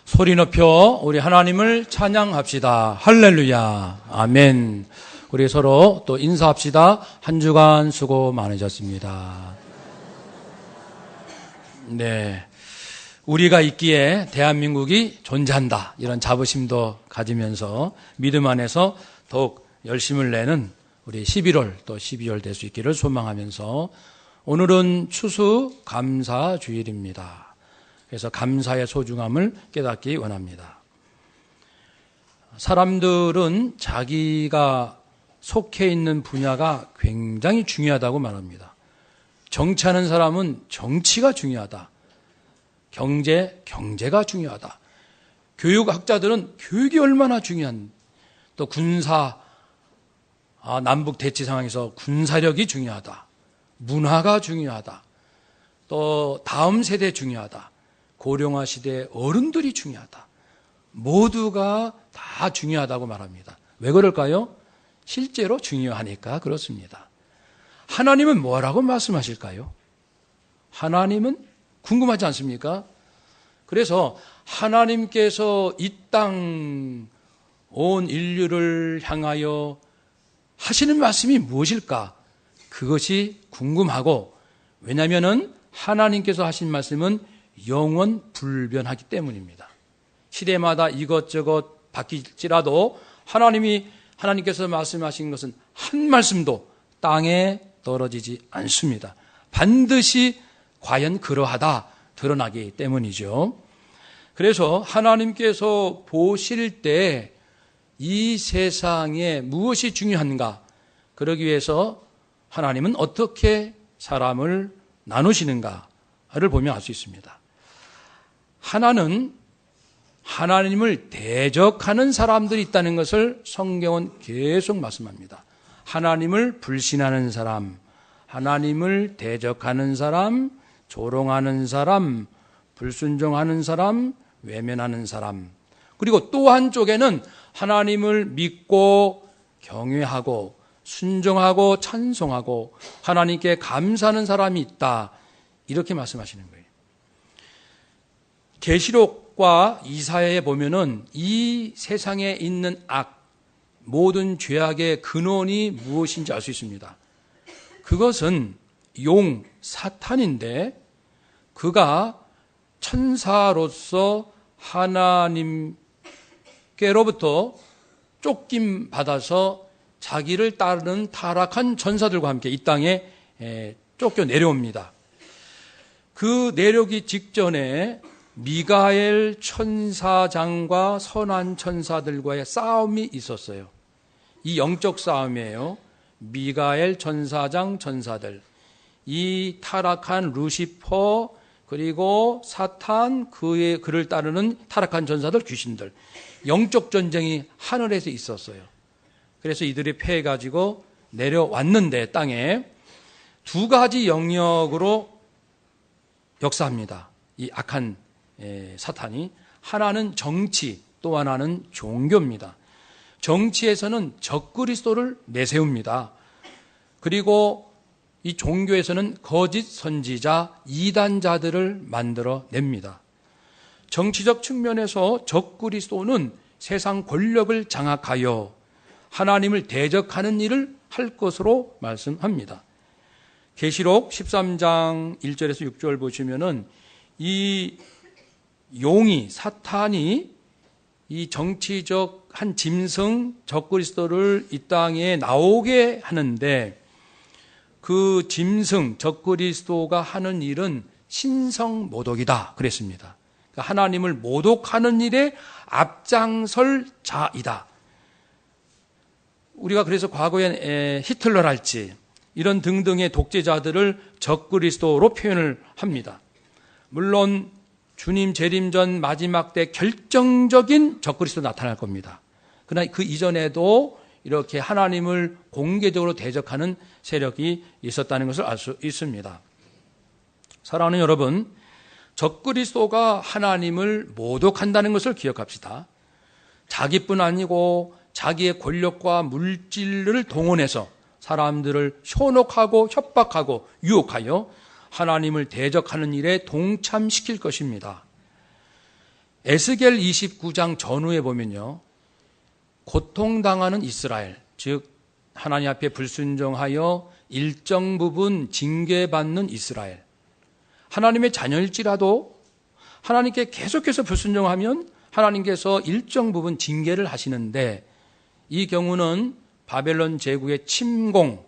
소리 높여 우리 하나님을 찬양합시다. 할렐루야. 아멘. 우리 서로 또 인사합시다. 한 주간 수고 많으셨습니다. 네. 우리가 있기에 대한민국이 존재한다. 이런 자부심도 가지면서 믿음 안에서 더욱 열심을 내는 우리 11월 또 12월 될 수 있기를 소망하면서 오늘은 추수 감사주일입니다. 그래서 감사의 소중함을 깨닫기 원합니다. 사람들은 자기가 속해 있는 분야가 굉장히 중요하다고 말합니다. 정치하는 사람은 정치가 중요하다. 경제가 중요하다. 교육학자들은 교육이 얼마나 중요한, 또 군사, 남북 대치 상황에서 군사력이 중요하다. 문화가 중요하다. 또 다음 세대 중요하다. 고령화 시대의 어른들이 중요하다. 모두가 다 중요하다고 말합니다. 왜 그럴까요? 실제로 중요하니까 그렇습니다. 하나님은 뭐라고 말씀하실까요? 하나님은 궁금하지 않습니까? 그래서 하나님께서 이 땅 온 인류를 향하여 하시는 말씀이 무엇일까? 그것이 궁금하고, 왜냐하면 하나님께서 하신 말씀은 영원 불변하기 때문입니다. 시대마다 이것저것 바뀔지라도 하나님께서 말씀하신 것은 한 말씀도 땅에 떨어지지 않습니다. 반드시 과연 그러하다 드러나기 때문이죠. 그래서 하나님께서 보실 때 이 세상에 무엇이 중요한가, 그러기 위해서 하나님은 어떻게 사람을 나누시는가를 보면 알 수 있습니다. 하나는 하나님을 대적하는 사람들이 있다는 것을 성경은 계속 말씀합니다. 하나님을 불신하는 사람, 하나님을 대적하는 사람, 조롱하는 사람, 불순종하는 사람, 외면하는 사람, 그리고 또 한쪽에는 하나님을 믿고 경외하고 순종하고 찬송하고 하나님께 감사하는 사람이 있다. 이렇게 말씀하시는 거예요. 계시록과 이사야에 보면은 이 세상에 있는 모든 죄악의 근원이 무엇인지 알 수 있습니다. 그것은 사탄인데, 그가 천사로서 하나님께로부터 쫓김 받아서 자기를 따르는 타락한 전사들과 함께 이 땅에 쫓겨 내려옵니다. 그 내려오기 직전에 미가엘 천사장과 선한 천사들과의 싸움이 있었어요. 이 영적 싸움이에요. 미가엘 천사장 천사들, 이 타락한 루시퍼, 그리고 사탄, 그를 따르는 타락한 전사들, 귀신들, 영적 전쟁이 하늘에서 있었어요. 그래서 이들이 패해가지고 내려왔는데 땅에 두 가지 영역으로 역사합니다. 이 악한 사탄이. 하나는 정치, 또 하나는 종교입니다. 정치에서는 적그리스도를 내세웁니다. 그리고 이 종교에서는 거짓 선지자, 이단자들을 만들어냅니다. 정치적 측면에서 적그리스도는 세상 권력을 장악하여 하나님을 대적하는 일을 할 것으로 말씀합니다. 계시록 13장 1절에서 6절 보시면은 이 사탄이 이 정치적 한 짐승 적그리스도를 이 땅에 나오게 하는데, 그 짐승 적그리스도가 하는 일은 신성모독이다 그랬습니다. 그러니까 하나님을 모독하는 일에 앞장설 자이다. 우리가 그래서 과거에 히틀러랄지 이런 등등의 독재자들을 적그리스도로 표현을 합니다. 물론 주님 재림 전 마지막 때 결정적인 적그리스도 나타날 겁니다. 그러나 그 이전에도 이렇게 하나님을 공개적으로 대적하는 세력이 있었다는 것을 알 수 있습니다. 사랑하는 여러분, 적그리스도가 하나님을 모독한다는 것을 기억합시다. 자기뿐 아니고 자기의 권력과 물질을 동원해서 사람들을 현혹하고 협박하고 유혹하여 하나님을 대적하는 일에 동참시킬 것입니다. 에스겔 29장 전후에 보면요, 고통당하는 이스라엘, 즉 하나님 앞에 불순종하여 일정 부분 징계받는 이스라엘, 하나님의 자녀일지라도 하나님께 계속해서 불순종하면 하나님께서 일정 부분 징계를 하시는데, 이 경우는 바벨론 제국의 침공,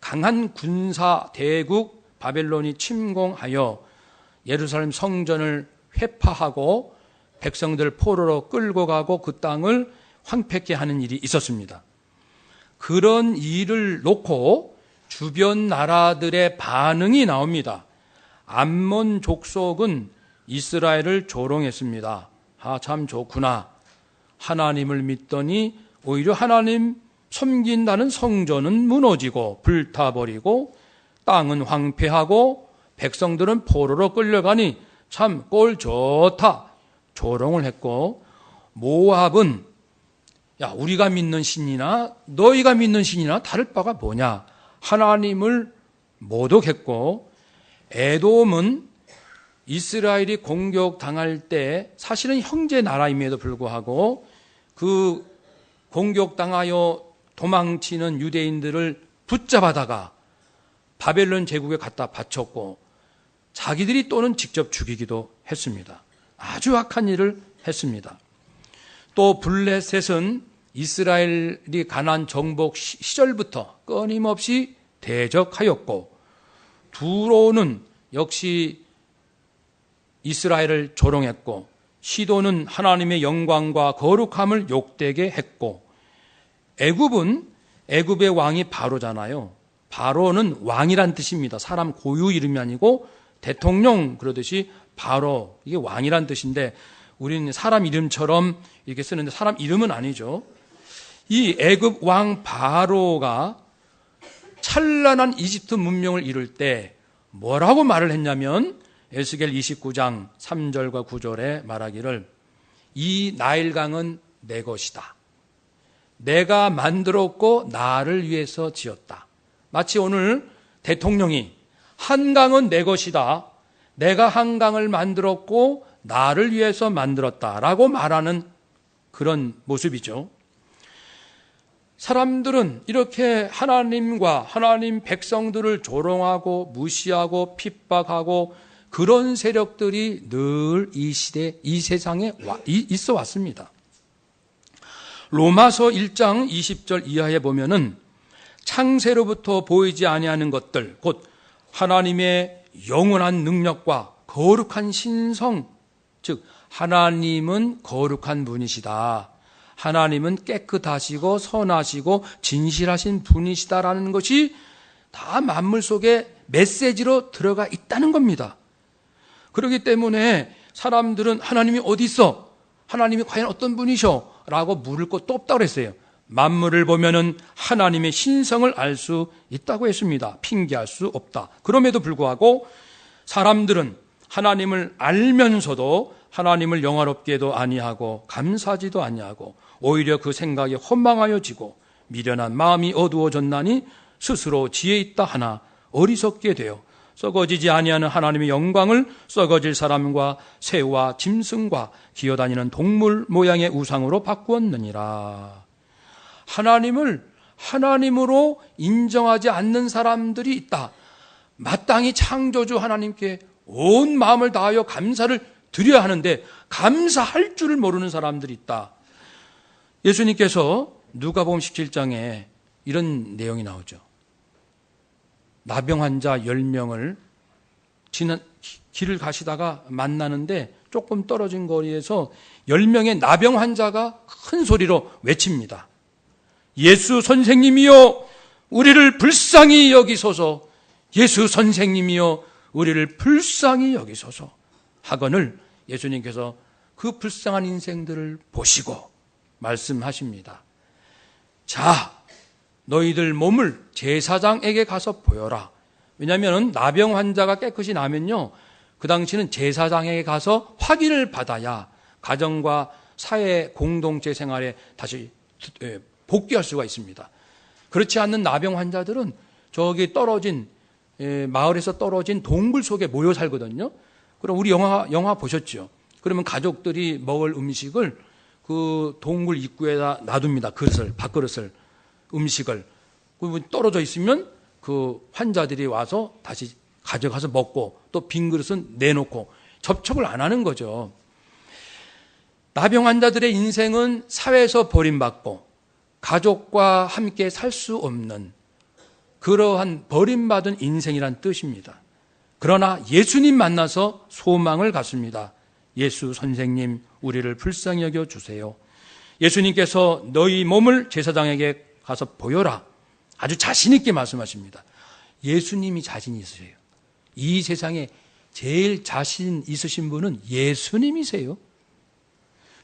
강한 군사 대국 바벨론이 침공하여 예루살렘 성전을 회파하고 백성들 포로로 끌고 가고 그 땅을 황폐케 하는 일이 있었습니다. 그런 일을 놓고 주변 나라들의 반응이 나옵니다. 암몬 족속은 이스라엘을 조롱했습니다. 아, 참 좋구나. 하나님을 믿더니 오히려 하나님 섬긴다는 성전은 무너지고 불타버리고 땅은 황폐하고 백성들은 포로로 끌려가니 참 꼴 좋다. 조롱을 했고, 모압은 야, 우리가 믿는 신이나 너희가 믿는 신이나 다를 바가 뭐냐. 하나님을 모독했고, 에돔은 이스라엘이 공격당할 때 사실은 형제 나라임에도 불구하고 그 공격당하여 도망치는 유대인들을 붙잡아다가 바벨론 제국에 갖다 바쳤고 자기들이 또는 직접 죽이기도 했습니다. 아주 악한 일을 했습니다. 또 블레셋은 이스라엘이 가나안 정복 시절부터 끊임없이 대적하였고, 두로는 역시 이스라엘을 조롱했고, 시도는 하나님의 영광과 거룩함을 욕되게 했고, 애굽은 애굽의 왕이 바로잖아요. 바로는 왕이란 뜻입니다. 사람 고유 이름이 아니고 대통령 그러듯이 바로, 이게 왕이란 뜻인데 우리는 사람 이름처럼 이렇게 쓰는데 사람 이름은 아니죠. 이 애굽 왕 바로가 찬란한 이집트 문명을 이룰 때 뭐라고 말을 했냐면, 에스겔 29장 3절과 9절에 말하기를 이 나일강은 내 것이다. 내가 만들었고 나를 위해서 지었다. 마치 오늘 대통령이 한강은 내 것이다. 내가 한강을 만들었고 나를 위해서 만들었다라고 말하는 그런 모습이죠. 사람들은 이렇게 하나님과 하나님 백성들을 조롱하고 무시하고 핍박하고 그런 세력들이 늘 이 시대, 이 세상에 있어 왔습니다. 로마서 1장 20절 이하에 보면은 창세로부터 보이지 아니하는 것들, 곧 하나님의 영원한 능력과 거룩한 신성, 즉 하나님은 거룩한 분이시다. 하나님은 깨끗하시고 선하시고 진실하신 분이시다라는 것이 다 만물 속에 메시지로 들어가 있다는 겁니다. 그렇기 때문에 사람들은 하나님이 어디 있어? 하나님이 과연 어떤 분이셔? 라고 물을 것도 없다고 했어요. 만물을 보면은 하나님의 신성을 알 수 있다고 했습니다. 핑계할 수 없다. 그럼에도 불구하고 사람들은 하나님을 알면서도 하나님을 영화롭게도 아니하고 감사하지도 아니하고 오히려 그 생각이 허망하여지고 미련한 마음이 어두워졌나니 스스로 지혜 있다 하나 어리석게 되어 썩어지지 아니하는 하나님의 영광을 썩어질 사람과 새와 짐승과 기어다니는 동물 모양의 우상으로 바꾸었느니라. 하나님을 하나님으로 인정하지 않는 사람들이 있다. 마땅히 창조주 하나님께 온 마음을 다하여 감사를 드려야 하는데 감사할 줄을 모르는 사람들이 있다. 예수님께서 누가복음 17장에 이런 내용이 나오죠. 나병 환자 10명을 길을 가시다가 만나는데 조금 떨어진 거리에서 10명의 나병 환자가 큰 소리로 외칩니다. 예수 선생님이여 우리를 불쌍히 여기소서. 예수 선생님이여 우리를 불쌍히 여기소서 하거늘 예수님께서 그 불쌍한 인생들을 보시고 말씀하십니다. 자, 너희들 몸을 제사장에게 가서 보여라. 왜냐하면 나병 환자가 깨끗이 나면요, 그 당시는 제사장에게 가서 확인을 받아야 가정과 사회 공동체 생활에 다시 복귀할 수가 있습니다. 그렇지 않는 나병 환자들은 저기 떨어진 마을에서 떨어진 동굴 속에 모여 살거든요. 그럼 우리 영화 보셨죠? 그러면 가족들이 먹을 음식을 그 동굴 입구에다 놔둡니다. 그릇을, 밥그릇을, 음식을. 떨어져 있으면 그 환자들이 와서 다시 가져가서 먹고 또 빈 그릇은 내놓고 접촉을 안 하는 거죠. 나병 환자들의 인생은 사회에서 버림받고 가족과 함께 살 수 없는 그러한 버림받은 인생이란 뜻입니다. 그러나 예수님 만나서 소망을 갖습니다. 예수 선생님, 우리를 불쌍히 여겨 주세요. 예수님께서 너희 몸을 제사장에게 가서 보여라. 아주 자신 있게 말씀하십니다. 예수님이 자신 있으세요. 이 세상에 제일 자신 있으신 분은 예수님이세요.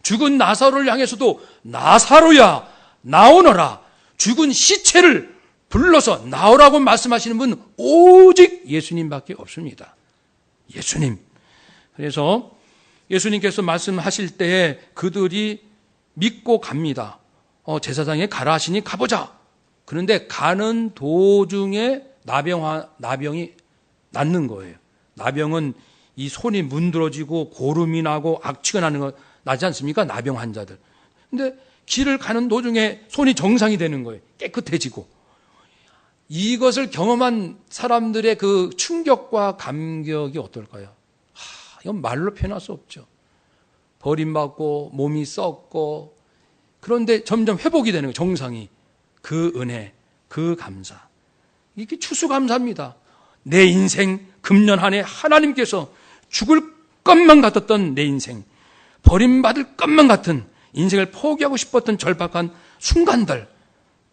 죽은 나사로를 향해서도 나사로야 나오너라. 죽은 시체를 불러서 나오라고 말씀하시는 분은 오직 예수님밖에 없습니다. 예수님. 그래서 예수님께서 말씀하실 때에 그들이 믿고 갑니다. 제사장에 가라 하시니 가보자. 그런데 가는 도중에 나병이 낫는 거예요. 나병은 이 손이 문드러지고 고름이 나고 악취가 나는 거 나지 않습니까? 나병 환자들. 근데 길을 가는 도중에 손이 정상이 되는 거예요. 깨끗해지고. 이것을 경험한 사람들의 그 충격과 감격이 어떨까요? 이건 말로 표현할 수 없죠. 버림받고 몸이 썩고 그런데 점점 회복이 되는 거예요. 정상이. 그 은혜, 그 감사. 이게 추수감사입니다. 내 인생 금년 한 해 하나님께서 죽을 것만 같았던 내 인생, 버림받을 것만 같은 인생을 포기하고 싶었던 절박한 순간들,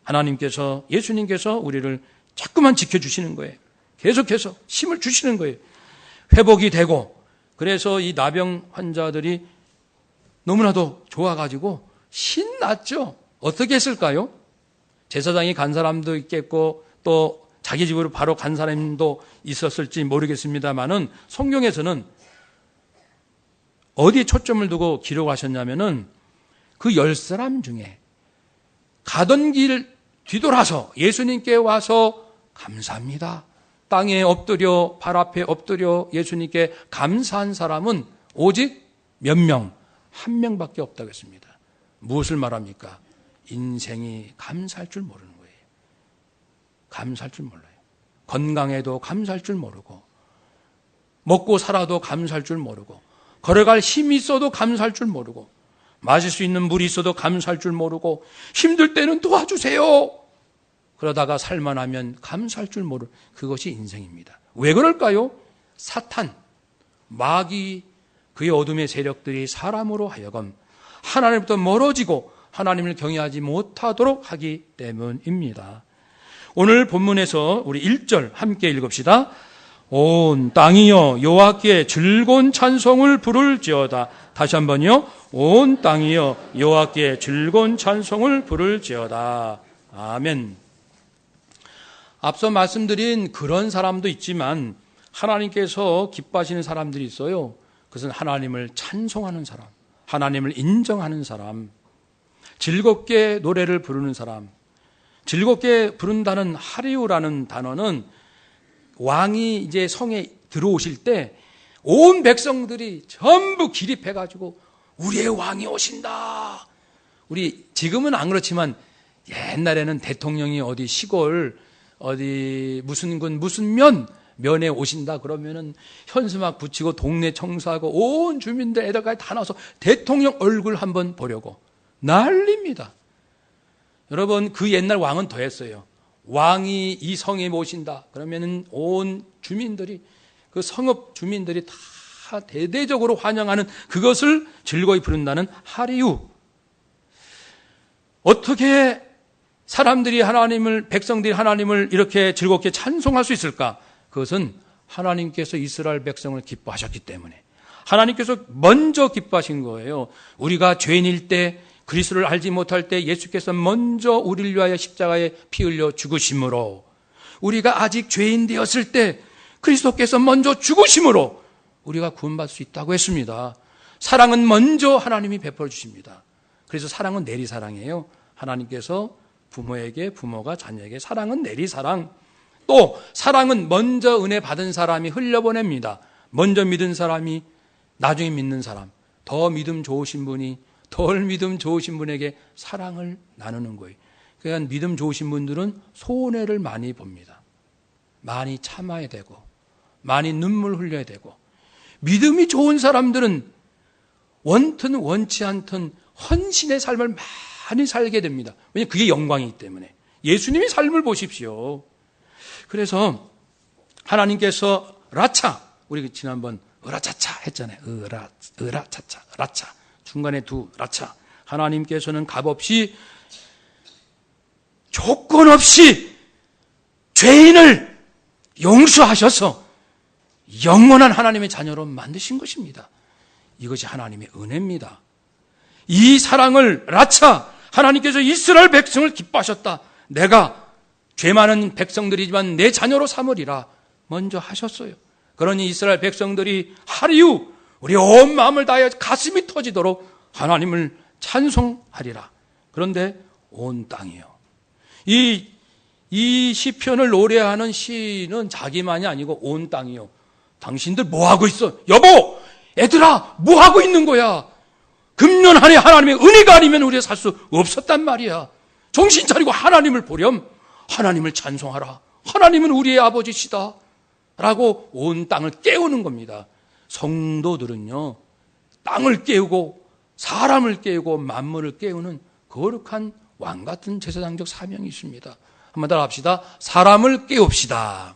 하나님께서, 예수님께서 우리를 자꾸만 지켜주시는 거예요. 계속해서 힘을 주시는 거예요. 회복이 되고, 그래서 이 나병 환자들이 너무나도 좋아가지고 신났죠. 어떻게 했을까요? 제사장이 간 사람도 있겠고 또 자기 집으로 바로 간 사람도 있었을지 모르겠습니다만은 성경에서는 어디에 초점을 두고 기록하셨냐면은 그 10사람 중에 가던 길 뒤돌아서 예수님께 와서 감사합니다. 땅에 엎드려 발 앞에 엎드려 예수님께 감사한 사람은 오직 몇 명? 한 명밖에 없다고 했습니다. 무엇을 말합니까? 인생이 감사할 줄 모르는 거예요. 감사할 줄 몰라요. 건강해도 감사할 줄 모르고 먹고 살아도 감사할 줄 모르고 걸어갈 힘이 있어도 감사할 줄 모르고 마실 수 있는 물이 있어도 감사할 줄 모르고 힘들 때는 도와주세요. 그러다가 살만하면 감사할 줄 모르는 그것이 인생입니다. 왜 그럴까요? 사탄, 마귀, 그의 어둠의 세력들이 사람으로 하여금 하나님부터 멀어지고 하나님을 경외하지 못하도록 하기 때문입니다. 오늘 본문에서 우리 1절 함께 읽읍시다. 온 땅이여 여호와께 즐거운 찬송을 부를지어다. 다시 한번요. 온 땅이여 여호와께 즐거운 찬송을 부를지어다. 아멘. 앞서 말씀드린 그런 사람도 있지만 하나님께서 기뻐하시는 사람들이 있어요. 그것은 하나님을 찬송하는 사람, 하나님을 인정하는 사람, 즐겁게 노래를 부르는 사람. 즐겁게 부른다는 하리우라는 단어는 왕이 이제 성에 들어오실 때 온 백성들이 전부 기립해가지고 우리의 왕이 오신다. 우리 지금은 안 그렇지만 옛날에는 대통령이 어디 시골 어디 무슨 군 무슨 면에 오신다 그러면은 현수막 붙이고 동네 청소하고 온 주민들 애들까지 다 나와서 대통령 얼굴 한번 보려고 난립니다. 여러분 그 옛날 왕은 더 했어요. 왕이 이 성에 모신다 그러면은 온 주민들이 그 성읍 주민들이 다 대대적으로 환영하는 그것을 즐거이 부른다는 하리우. 어떻게 사람들이 하나님을, 백성들이 하나님을 이렇게 즐겁게 찬송할 수 있을까? 그것은 하나님께서 이스라엘 백성을 기뻐하셨기 때문에 하나님께서 먼저 기뻐하신 거예요. 우리가 죄인일 때 그리스도를 알지 못할 때 예수께서 먼저 우리를 위하여 십자가에 피 흘려 죽으심으로 우리가 아직 죄인 되었을 때 그리스도께서 먼저 죽으심으로 우리가 구원받을 수 있다고 했습니다. 사랑은 먼저 하나님이 베풀어 주십니다. 그래서 사랑은 내리사랑이에요. 하나님께서 부모에게, 부모가 자녀에게 사랑은 내리사랑. 또 사랑은 먼저 은혜 받은 사람이 흘려보냅니다. 먼저 믿은 사람이 나중에 믿는 사람. 더 믿음 좋으신 분이 덜 믿음 좋으신 분에게 사랑을 나누는 거예요. 그러니까 믿음 좋으신 분들은 손해를 많이 봅니다. 많이 참아야 되고 많이 눈물 흘려야 되고, 믿음이 좋은 사람들은 원튼 원치 않든 헌신의 삶을 많이 살게 됩니다. 왜냐하면 그게 영광이기 때문에. 예수님의 삶을 보십시오. 그래서 하나님께서 라차, 우리 지난번 으라차차 했잖아요. 으라차차, 라차. 중간에 두 라차. 하나님께서는 값없이, 조건 없이 죄인을 용서하셔서 영원한 하나님의 자녀로 만드신 것입니다. 이것이 하나님의 은혜입니다. 이 사랑을 라차, 하나님께서 이스라엘 백성을 기뻐하셨다. 내가 죄 많은 백성들이지만 내 자녀로 삼으리라 먼저 하셨어요. 그러니 이스라엘 백성들이 하리우 우리 온 마음을 다하여 가슴이 터지도록 하나님을 찬송하리라. 그런데 온 땅이요. 이 시편을 노래하는 시는 자기만이 아니고 온 땅이요. 당신들 뭐 하고 있어? 여보, 애들아, 뭐 하고 있는 거야? 금년 한 해 하나님의 은혜가 아니면 우리가 살 수 없었단 말이야. 정신 차리고 하나님을 보렴. 하나님을 찬송하라. 하나님은 우리의 아버지시다. 라고 온 땅을 깨우는 겁니다. 성도들은요, 땅을 깨우고 사람을 깨우고 만물을 깨우는 거룩한 왕 같은 제사장적 사명이 있습니다. 한번 따라 합시다. 사람을 깨웁시다.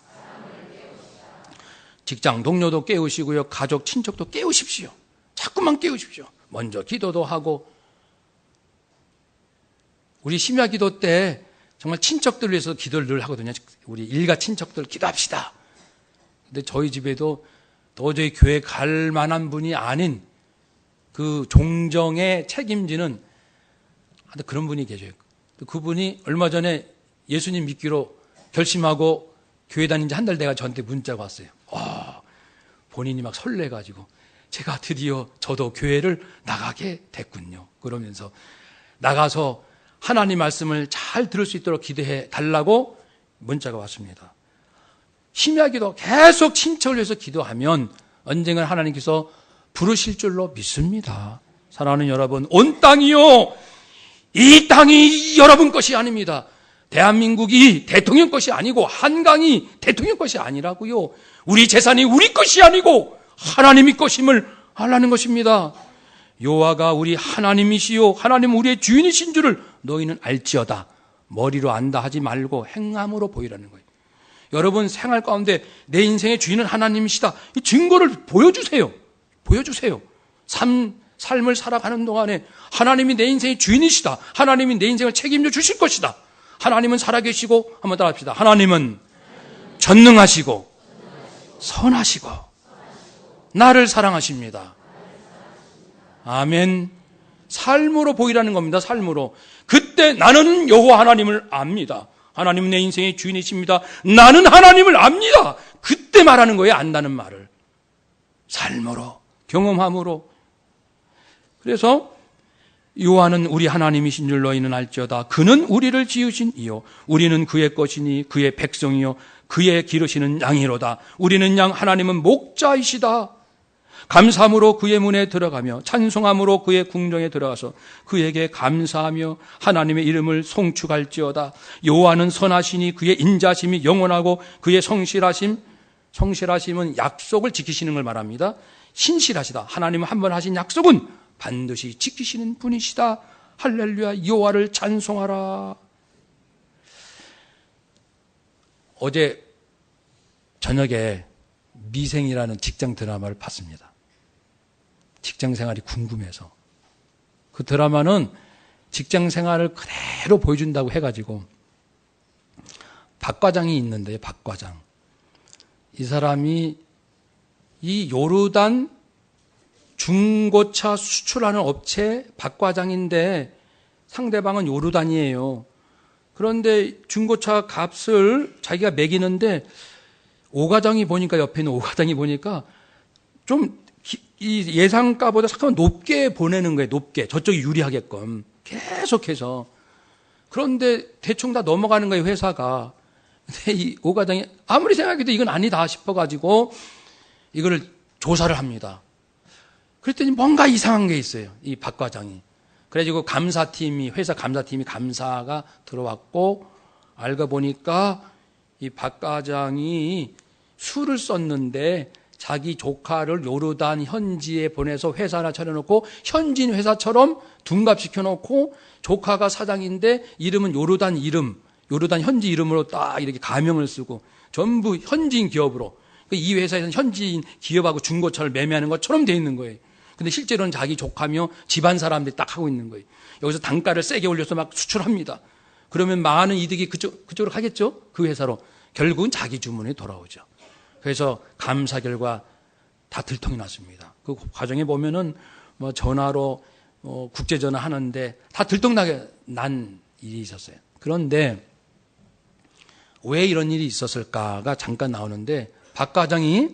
직장 동료도 깨우시고요, 가족 친척도 깨우십시오. 자꾸만 깨우십시오. 먼저 기도도 하고, 우리 심야 기도 때 정말 친척들 위해서 기도를 늘 하거든요. 우리 일가 친척들 기도합시다. 근데 저희 집에도 도저히 교회 갈 만한 분이 아닌 그 종정의 책임지는 그런 분이 계셔요. 그분이 얼마 전에 예수님 믿기로 결심하고 교회 다닌 지 한 달 돼가 저한테 문자가 왔어요. 본인이 막 설레가지고 제가 드디어 저도 교회를 나가게 됐군요. 그러면서 나가서 하나님 말씀을 잘 들을 수 있도록 기도해 달라고 문자가 왔습니다. 심야기도 계속 친척을 위해서 기도하면 언젠가 하나님께서 부르실 줄로 믿습니다. 사랑하는 여러분, 온 땅이요, 이 땅이 여러분 것이 아닙니다. 대한민국이 대통령 것이 아니고 한강이 대통령 것이 아니라고요. 우리 재산이 우리 것이 아니고 하나님의 것임을 알라는 것입니다. 여호와가 우리 하나님이시요 하나님 우리의 주인이신 줄을 너희는 알지어다. 머리로 안다 하지 말고 행함으로 보이라는 거예요. 여러분 생활 가운데 내 인생의 주인은 하나님이시다. 이 증거를 보여주세요. 보여주세요. 삶을 살아가는 동안에 하나님이 내 인생의 주인이시다. 하나님이 내 인생을 책임져 주실 것이다. 하나님은 살아계시고, 한번 따라합시다. 하나님은 전능하시고 선하시고 나를 사랑하십니다. 아멘. 삶으로 보이라는 겁니다. 삶으로. 그때 나는 여호와 하나님을 압니다. 하나님은 내 인생의 주인이십니다. 나는 하나님을 압니다. 그때 말하는 거예요. 안다는 말을. 삶으로, 경험함으로. 그래서 여호와는 우리 하나님이신 줄 너희는 알지어다. 그는 우리를 지으신 이요 우리는 그의 것이니 그의 백성이요 그의 기르시는 양이로다. 우리는 양, 하나님은 목자이시다. 감사함으로 그의 문에 들어가며 찬송함으로 그의 궁정에 들어가서 그에게 감사하며 하나님의 이름을 송축할지어다. 여호와는 선하시니 그의 인자심이 영원하고 그의 성실하심은 약속을 지키시는 걸 말합니다. 신실하시다. 하나님은 한 번 하신 약속은 반드시 지키시는 분이시다. 할렐루야. 여호와를 찬송하라. 어제 저녁에 미생이라는 직장 드라마를 봤습니다. 직장 생활이 궁금해서. 그 드라마는 직장 생활을 그대로 보여준다고 해가지고 박 과장이 있는데요. 박 과장. 이 사람이 이 요르단 중고차 수출하는 업체 박 과장인데 상대방은 요르단이에요. 그런데 중고차 값을 자기가 매기는데 오 과장이 보니까, 옆에 있는 오 과장이 보니까 좀 이 예상가보다 잠깐만 높게 보내는 거예요. 높게. 저쪽이 유리하게끔. 계속해서. 그런데 대충 다 넘어가는 거예요. 회사가. 근데 이 오 과장이 아무리 생각해도 이건 아니다 싶어가지고 이거를 조사를 합니다. 그랬더니 뭔가 이상한 게 있어요. 이 박 과장이. 그래가지고 회사 감사팀이 감사가 들어왔고, 알고 보니까 이 박 과장이 술을 썼는데 자기 조카를 요르단 현지에 보내서 회사 하나 차려놓고 현지인 회사처럼 둔갑시켜놓고 조카가 사장인데 이름은 요르단 현지 이름으로 딱 이렇게 가명을 쓰고 전부 현지인 기업으로, 이 회사에서는 현지인 기업하고 중고차를 매매하는 것처럼 돼 있는 거예요. 근데 실제로는 자기 조카며 집안 사람들이 딱 하고 있는 거예요. 여기서 단가를 세게 올려서 막 수출합니다. 그러면 많은 이득이 그쪽으로 가겠죠? 그 회사로. 결국은 자기 주문에 돌아오죠. 그래서 감사 결과 다 들통이 났습니다. 그 과정에 보면은 뭐 전화로 국제전화 하는데 다 들통나게 난 일이 있었어요. 그런데 왜 이런 일이 있었을까가 잠깐 나오는데, 박 과장이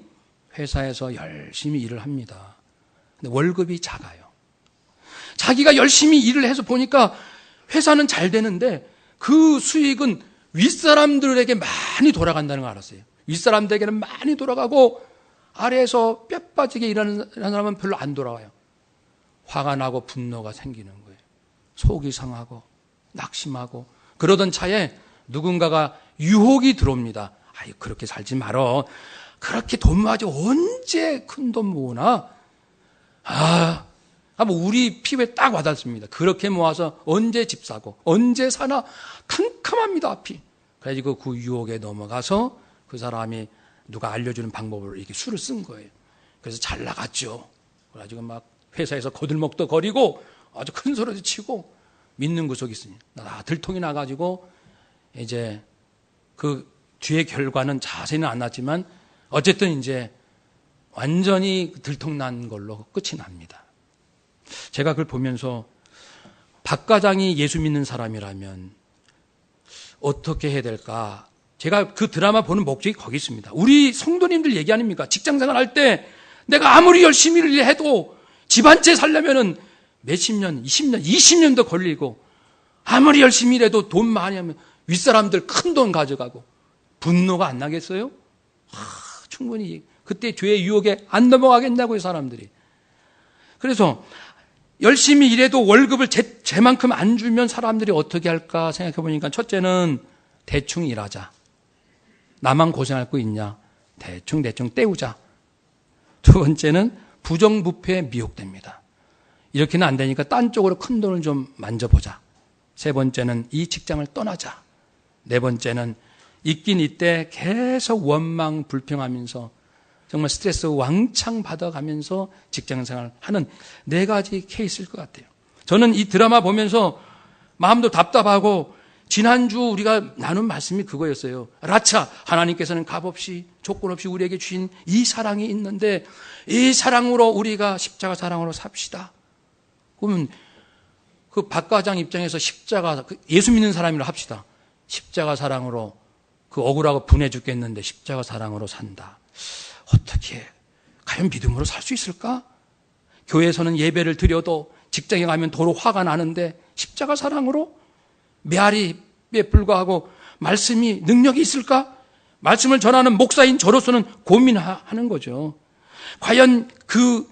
회사에서 열심히 일을 합니다. 근데 월급이 작아요. 자기가 열심히 일을 해서 보니까 회사는 잘 되는데 그 수익은 윗사람들에게 많이 돌아간다는 걸 알았어요. 윗사람들에게는 많이 돌아가고 아래에서 뼈 빠지게 일하는 사람은 별로 안 돌아와요. 화가 나고 분노가 생기는 거예요. 속이 상하고 낙심하고 그러던 차에 누군가가 유혹이 들어옵니다. 아유, 그렇게 살지 말어. 그렇게 돈 모아가지고 언제 큰 돈 모으나? 뭐 우리 피부에 딱 와닿습니다. 그렇게 모아서 언제 집 사고 언제 사나 캄캄합니다, 앞이. 그래가지고 그 유혹에 넘어가서 그 사람이 누가 알려주는 방법으로 이렇게 술을 쓴 거예요. 그래서 잘 나갔죠. 그래가지고 막 회사에서 거들먹도 거리고 아주 큰 소리도 치고 믿는 구석이 있으니 들통이 나가지고 이제 그 뒤의 결과는 자세히는 안 났지만 어쨌든 이제 완전히 들통난 걸로 끝이 납니다. 제가 그걸 보면서 박 과장이 예수 믿는 사람이라면 어떻게 해야 될까? 제가 그 드라마 보는 목적이 거기 있습니다. 우리 성도님들 얘기 아닙니까? 직장생활 할 때 내가 아무리 열심히 해도 집 한 채 살려면은 몇십 년, 20년도 걸리고 아무리 열심히 일해도 돈 많이 하면 윗사람들 큰 돈 가져가고 분노가 안 나겠어요? 충분히 그때 죄의 유혹에 안 넘어가겠냐고요, 사람들이. 그래서 열심히 일해도 월급을 제만큼 안 주면 사람들이 어떻게 할까 생각해 보니까, 첫째는 대충 일하자. 나만 고생할 거 있냐? 대충 때우자. 두 번째는 부정부패에 미혹됩니다. 이렇게는 안 되니까 딴 쪽으로 큰 돈을 좀 만져보자. 세 번째는 이 직장을 떠나자. 네 번째는 있긴 이때 계속 원망 불평하면서 정말 스트레스 왕창 받아가면서 직장생활 하는 네 가지 케이스일 것 같아요. 저는 이 드라마 보면서 마음도 답답하고, 지난주 우리가 나눈 말씀이 그거였어요. 라차, 하나님께서는 값없이 조건 없이 우리에게 주신 이 사랑이 있는데 이 사랑으로 우리가 십자가 사랑으로 삽시다. 그러면 그 박 과장 입장에서 십자가, 예수 믿는 사람이라 합시다. 십자가 사랑으로 그 억울하고 분해 죽겠는데 십자가 사랑으로 산다. 어떻게, 과연 믿음으로 살 수 있을까? 교회에서는 예배를 드려도 직장에 가면 도로 화가 나는데 십자가 사랑으로 메아리에 불과하고 말씀이 능력이 있을까? 말씀을 전하는 목사인 저로서는 고민하는 거죠. 과연 그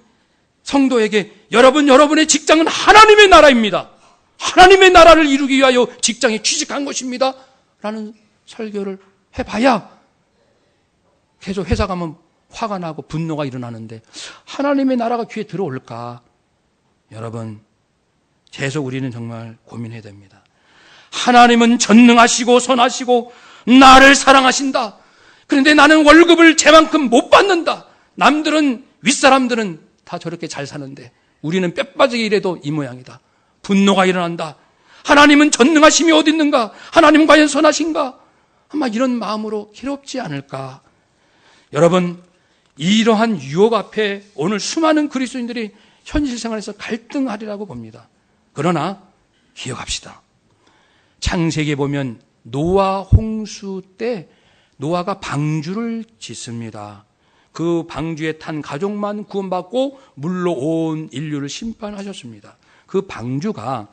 성도에게 여러분의 직장은 하나님의 나라입니다. 하나님의 나라를 이루기 위하여 직장에 취직한 것입니다. 라는 설교를 해봐야 계속 회사 가면 화가 나고 분노가 일어나는데 하나님의 나라가 귀에 들어올까? 여러분, 계속 우리는 정말 고민해야 됩니다. 하나님은 전능하시고 선하시고 나를 사랑하신다. 그런데 나는 월급을 제만큼 못 받는다. 남들은, 윗사람들은 다 저렇게 잘 사는데 우리는 뼈 빠지게 일해도 이 모양이다. 분노가 일어난다. 하나님은 전능하심이 어디 있는가? 하나님은 과연 선하신가? 아마 이런 마음으로 괴롭지 않을까? 여러분, 이러한 유혹 앞에 오늘 수많은 그리스도인들이 현실 생활에서 갈등하리라고 봅니다. 그러나 기억합시다. 창세기에 보면 노아 홍수 때 노아가 방주를 짓습니다. 그 방주에 탄 가족만 구원받고 물로 온 인류를 심판하셨습니다. 그 방주가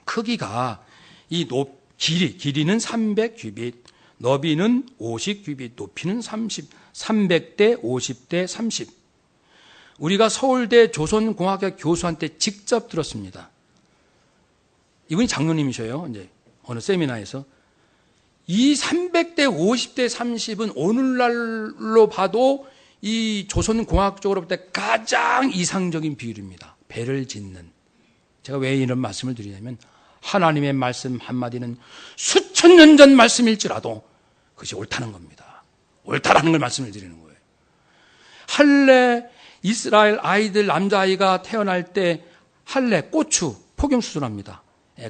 크기가 길이는 300규빗, 너비는 50규빗, 높이는 30, 300대 50대 30. 우리가 서울대 조선공학학 교수한테 직접 들었습니다. 이분이 장로님이셔요. 이제 어느 세미나에서. 이 300대 50대 30은 오늘날로 봐도 이 조선공학적으로 볼 때 가장 이상적인 비율입니다. 배를 짓는. 제가 왜 이런 말씀을 드리냐면 하나님의 말씀 한마디는 수천 년 전 말씀일지라도 그것이 옳다는 겁니다. 옳다라는 걸 말씀을 드리는 거예요. 할례 이스라엘 아이들 남자아이가 태어날 때 할례 고추 포경 수술합니다.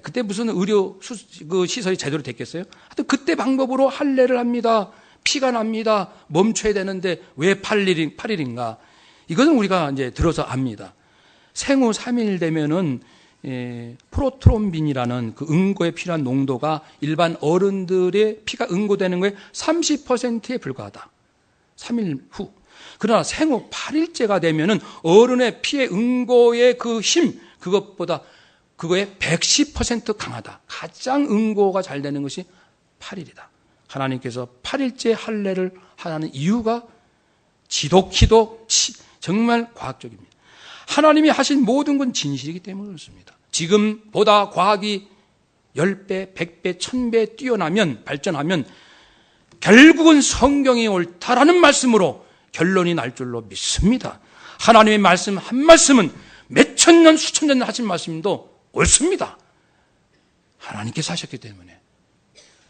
그때 무슨 의료 시설이 제대로 됐겠어요? 하여튼 그때 방법으로 할례를 합니다. 피가 납니다. 멈춰야 되는데 왜 8일인가? 이것은 우리가 이제 들어서 압니다. 생후 3일 되면은 프로트롬빈이라는 그 응고에 필요한 농도가 일반 어른들의 피가 응고되는 거에 30%에 불과하다. 3일 후. 그러나 생후 8일째가 되면은 어른의 피의 응고의 그 힘, 그것보다 그거에 110% 강하다. 가장 응고가 잘 되는 것이 8일이다. 하나님께서 8일째 할례를 하라는 이유가 지독히도 정말 과학적입니다. 하나님이 하신 모든 건 진실이기 때문에 그렇습니다. 지금보다 과학이 10배, 100배, 1000배 뛰어나면, 발전하면 결국은 성경이 옳다라는 말씀으로 결론이 날 줄로 믿습니다. 하나님의 말씀 한 말씀은 몇천 년, 수천 년 하신 말씀도 옳습니다. 하나님께서 하셨기 때문에.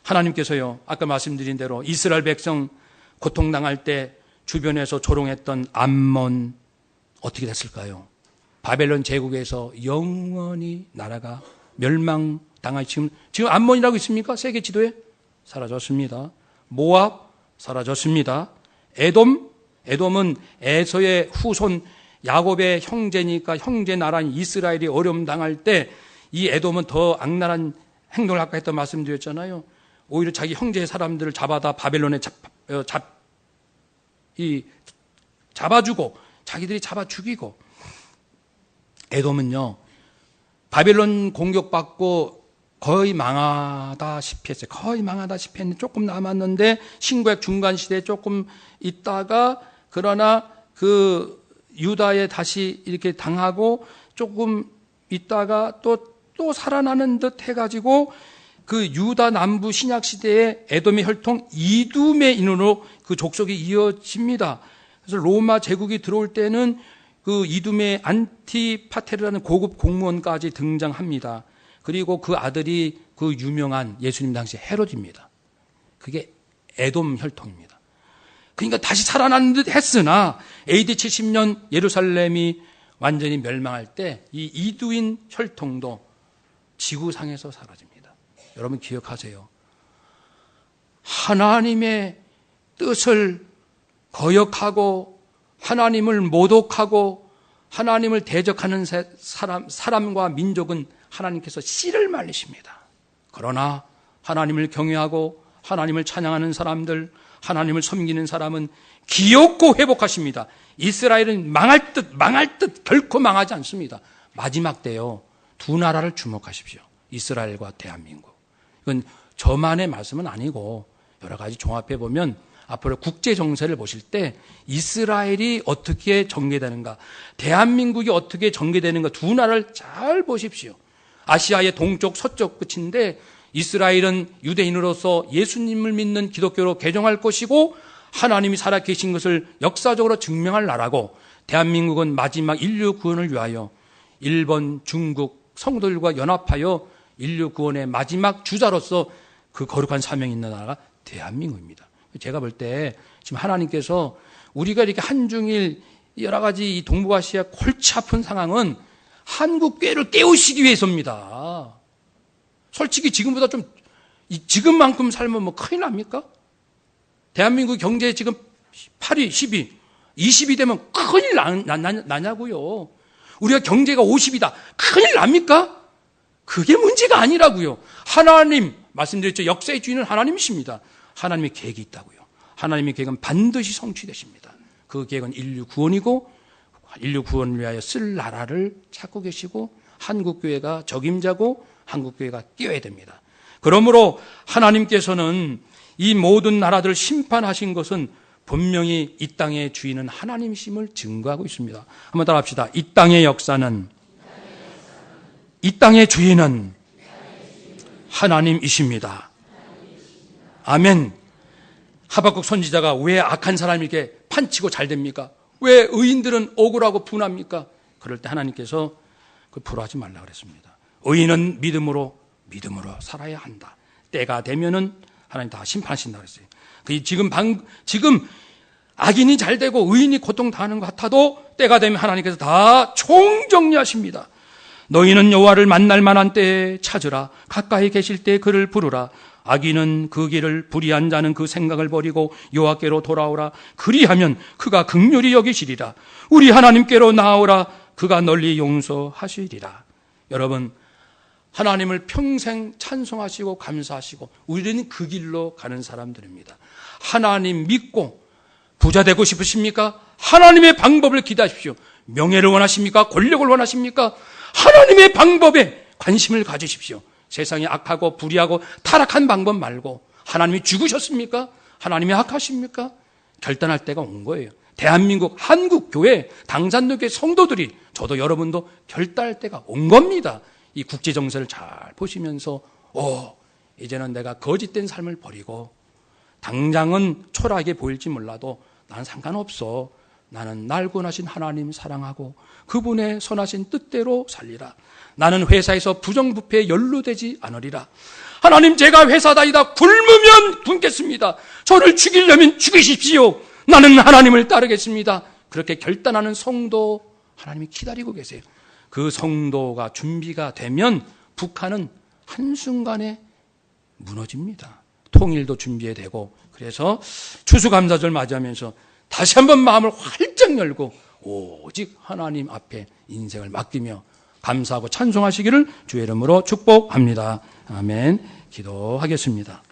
하나님께서요, 아까 말씀드린 대로 이스라엘 백성 고통당할 때 주변에서 조롱했던 암몬 어떻게 됐을까요? 바벨론 제국에서 영원히 나라가 멸망당할 지금 암몬이라고 있습니까? 세계 지도에? 사라졌습니다. 모압 사라졌습니다. 에돔은 에서의 후손 야곱의 형제니까 형제 나라인 이스라엘이 어려움 당할 때 이 에돔은 더 악랄한 행동을 아까 했던 말씀드렸잖아요. 오히려 자기 형제의 사람들을 잡아다 바벨론에 잡아주고 자기들이 잡아 죽이고. 에돔은요 바벨론 공격받고 거의 망하다시피 했어요. 거의 망하다시피 했는데 조금 남았는데 신구약 중간 시대에 조금 있다가 그러나 그 유다에 다시 이렇게 당하고 조금 있다가 또 살아나는 듯 해가지고 그 유다 남부 신약 시대에 에돔의 혈통 이두메인으로 그 족속이 이어집니다. 그래서 로마 제국이 들어올 때는 그 이두메 안티파테르라는 고급 공무원까지 등장합니다. 그리고 그 아들이 그 유명한 예수님 당시 헤롯입니다. 그게 에돔 혈통입니다. 그러니까 다시 살아나는 듯 했으나 AD 70년 예루살렘이 완전히 멸망할 때 이 이두인 혈통도 지구상에서 사라집니다. 여러분 기억하세요. 하나님의 뜻을 거역하고 하나님을 모독하고 하나님을 대적하는 사람과 민족은 하나님께서 씨를 말리십니다. 그러나 하나님을 경외하고 하나님을 찬양하는 사람들, 하나님을 섬기는 사람은 기업고 회복하십니다. 이스라엘은 망할 듯 결코 망하지 않습니다. 마지막 때요. 두 나라를 주목하십시오. 이스라엘과 대한민국. 이건 저만의 말씀은 아니고 여러 가지 종합해 보면 앞으로 국제 정세를 보실 때 이스라엘이 어떻게 전개되는가, 대한민국이 어떻게 전개되는가 두 나라를 잘 보십시오. 아시아의 동쪽 서쪽 끝인데 이스라엘은 유대인으로서 예수님을 믿는 기독교로 개종할 것이고 하나님이 살아계신 것을 역사적으로 증명할 나라고, 대한민국은 마지막 인류 구원을 위하여 일본, 중국 성도들과 연합하여 인류 구원의 마지막 주자로서 그 거룩한 사명이 있는 나라가 대한민국입니다. 제가 볼 때 지금 하나님께서 우리가 이렇게 한중일 여러 가지 이 동북아시아 골치 아픈 상황은 한국 교회를 깨우시기 위해서입니다. 솔직히 지금보다 지금만큼 살면 뭐 큰일 납니까? 대한민국 경제 지금 8위, 10위, 20위 되면 큰일 나냐고요. 우리가 경제가 50이다. 큰일 납니까? 그게 문제가 아니라고요. 하나님, 말씀드렸죠. 역사의 주인은 하나님이십니다. 하나님의 계획이 있다고요. 하나님의 계획은 반드시 성취되십니다. 그 계획은 인류 구원이고 인류 구원을 위하여 쓸 나라를 찾고 계시고 한국교회가 적임자고 한국교회가 뛰어야 됩니다. 그러므로 하나님께서는 이 모든 나라들을 심판하신 것은 분명히 이 땅의 주인은 하나님이심을 증거하고 있습니다. 한번 따라합시다. 이 땅의 역사는, 이 땅의 주인은 하나님이십니다. 아멘. 하박국 선지자가 왜 악한 사람에게 판치고 잘 됩니까? 왜 의인들은 억울하고 분합니까? 그럴 때 하나님께서 그 불화하지 말라 그랬습니다. 의인은 믿음으로 살아야 한다. 때가 되면은 하나님 다 심판하신다 그랬어요. 지금 악인이 잘 되고 의인이 고통당하는 것 같아도 때가 되면 하나님께서 다 총정리하십니다. 너희는 여호와를 만날 만한 때에 찾으라. 가까이 계실 때 그를 부르라. 악인은 그 길을 불의한 자는 그 생각을 버리고 여호와께로 돌아오라. 그리하면 그가 긍휼히 여기시리라. 우리 하나님께로 나아오라. 그가 널리 용서하시리라. 여러분, 하나님을 평생 찬송하시고 감사하시고 우리는 그 길로 가는 사람들입니다. 하나님 믿고 부자 되고 싶으십니까? 하나님의 방법을 기대하십시오. 명예를 원하십니까? 권력을 원하십니까? 하나님의 방법에 관심을 가지십시오. 세상이 악하고 불의하고 타락한 방법 말고, 하나님이 죽으셨습니까? 하나님이 악하십니까? 결단할 때가 온 거예요. 대한민국 한국교회 당산교회 성도들이, 저도 여러분도 결단할 때가 온 겁니다. 이 국제정세를 잘 보시면서 이제는 내가 거짓된 삶을 버리고, 당장은 초라하게 보일지 몰라도 나는 상관없어. 나는 날 구원하신 하나님 사랑하고 그분의 선하신 뜻대로 살리라. 나는 회사에서 부정부패에 연루되지 않으리라. 하나님, 제가 회사 다니다 굶으면 굶겠습니다. 저를 죽이려면 죽이십시오. 나는 하나님을 따르겠습니다. 그렇게 결단하는 성도 하나님이 기다리고 계세요. 그 성도가 준비가 되면 북한은 한순간에 무너집니다. 통일도 준비되고, 그래서 추수감사절 맞이하면서 다시 한번 마음을 활짝 열고 오직 하나님 앞에 인생을 맡기며 감사하고 찬송하시기를 주의 이름으로 축복합니다. 아멘. 기도하겠습니다.